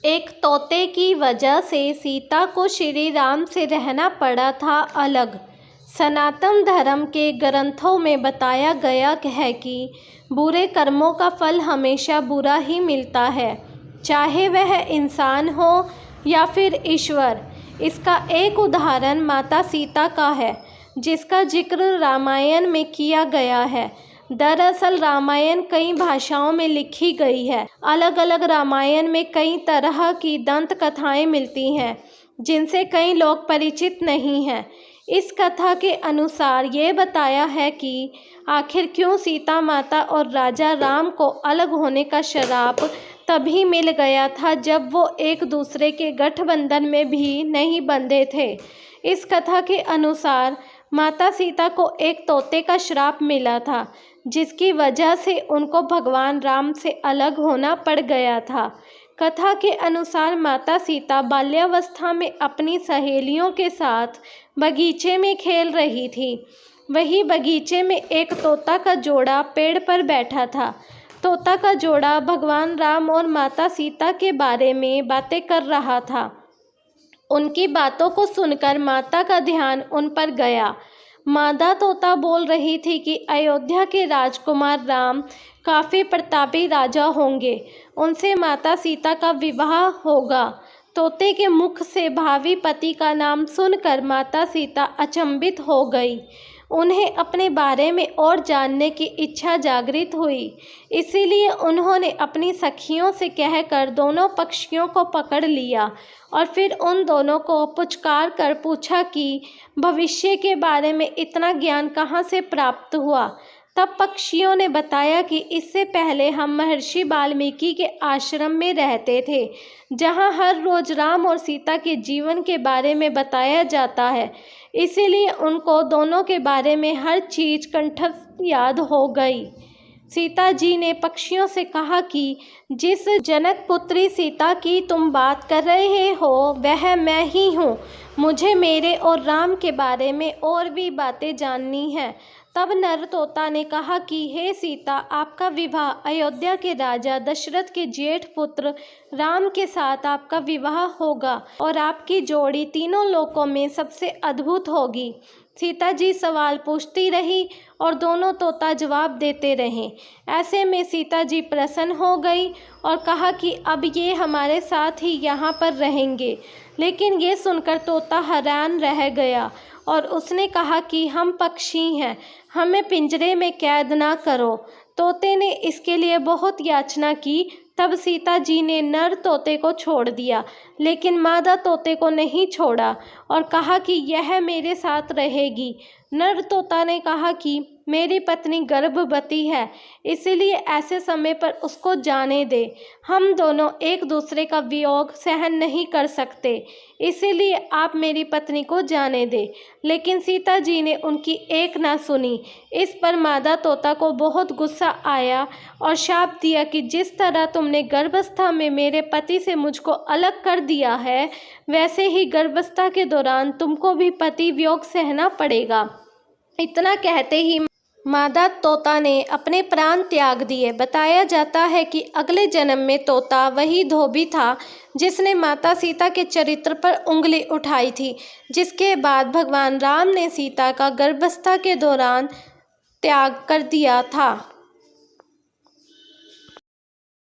एक तोते की वजह से सीता को श्री राम से रहना पड़ा था अलग। सनातन धर्म के ग्रंथों में बताया गया है कि बुरे कर्मों का फल हमेशा बुरा ही मिलता है, चाहे वह इंसान हो या फिर ईश्वर। इसका एक उदाहरण माता सीता का है, जिसका जिक्र रामायण में किया गया है। दरअसल रामायण कई भाषाओं में लिखी गई है। अलग अलग रामायण में कई तरह की दंत कथाएं मिलती हैं, जिनसे कई लोग परिचित नहीं हैं। इस कथा के अनुसार ये बताया है कि आखिर क्यों सीता माता और राजा राम को अलग होने का श्राप तभी मिल गया था जब वो एक दूसरे के गठबंधन में भी नहीं बंधे थे। इस कथा के अनुसार माता सीता को एक तोते का श्राप मिला था, जिसकी वजह से उनको भगवान राम से अलग होना पड़ गया था। कथा के अनुसार माता सीता बाल्यावस्था में अपनी सहेलियों के साथ बगीचे में खेल रही थी। वही बगीचे में एक तोता का जोड़ा पेड़ पर बैठा था। तोता का जोड़ा भगवान राम और माता सीता के बारे में बातें कर रहा था। उनकी बातों को सुनकर माता का ध्यान उन पर गया। मादा तोता बोल रही थी कि अयोध्या के राजकुमार राम काफ़ी प्रतापी राजा होंगे, उनसे माता सीता का विवाह होगा। तोते के मुख से भावी पति का नाम सुनकर माता सीता अचंभित हो गई। उन्हें अपने बारे में और जानने की इच्छा जागृत हुई, इसीलिए उन्होंने अपनी सखियों से कहकर दोनों पक्षियों को पकड़ लिया और फिर उन दोनों को पुचकार कर पूछा कि भविष्य के बारे में इतना ज्ञान कहाँ से प्राप्त हुआ। तब पक्षियों ने बताया कि इससे पहले हम महर्षि वाल्मीकि के आश्रम में रहते थे, जहाँ हर रोज राम और सीता के जीवन के बारे में बताया जाता है। इसीलिए उनको दोनों के बारे में हर चीज़ कंठस्थ याद हो गई। सीता जी ने पक्षियों से कहा कि जिस जनक पुत्री सीता की तुम बात कर रहे हो वह मैं ही हूँ। मुझे मेरे और राम के बारे में और भी बातें जाननी हैं। तब नर तोता ने कहा कि हे सीता, आपका विवाह अयोध्या के राजा दशरथ के जेठ पुत्र राम के साथ आपका विवाह होगा और आपकी जोड़ी तीनों लोकों में सबसे अद्भुत होगी। सीता जी सवाल पूछती रही और दोनों तोता जवाब देते रहे। ऐसे में सीता जी प्रसन्न हो गई और कहा कि अब ये हमारे साथ ही यहाँ पर रहेंगे। लेकिन ये सुनकर तोता हैरान रह गया और उसने कहा कि हम पक्षी हैं, हमें पिंजरे में कैद ना करो। तोते ने इसके लिए बहुत याचना की। तब सीता जी ने नर तोते को छोड़ दिया, लेकिन मादा तोते को नहीं छोड़ा और कहा कि यह मेरे साथ रहेगी। नर तोता ने कहा कि मेरी पत्नी गर्भवती है, इसलिए ऐसे समय पर उसको जाने दे। हम दोनों एक दूसरे का वियोग सहन नहीं कर सकते, इसीलिए आप मेरी पत्नी को जाने दे। लेकिन सीता जी ने उनकी एक ना सुनी। इस पर मादा तोता को बहुत गुस्सा आया और शाप दिया कि जिस तरह तुमने गर्भावस्था में मेरे पति से मुझको अलग कर दिया है, वैसे ही गर्भावस्था के दौरान तुमको भी पति वियोग सहना पड़ेगा। इतना कहते ही मादा तोता ने अपने प्राण त्याग दिए। बताया जाता है कि अगले जन्म में तोता वही धोबी था जिसने माता सीता के चरित्र पर उंगली उठाई थी, जिसके बाद भगवान राम ने सीता का गर्भावस्था के दौरान त्याग कर दिया था।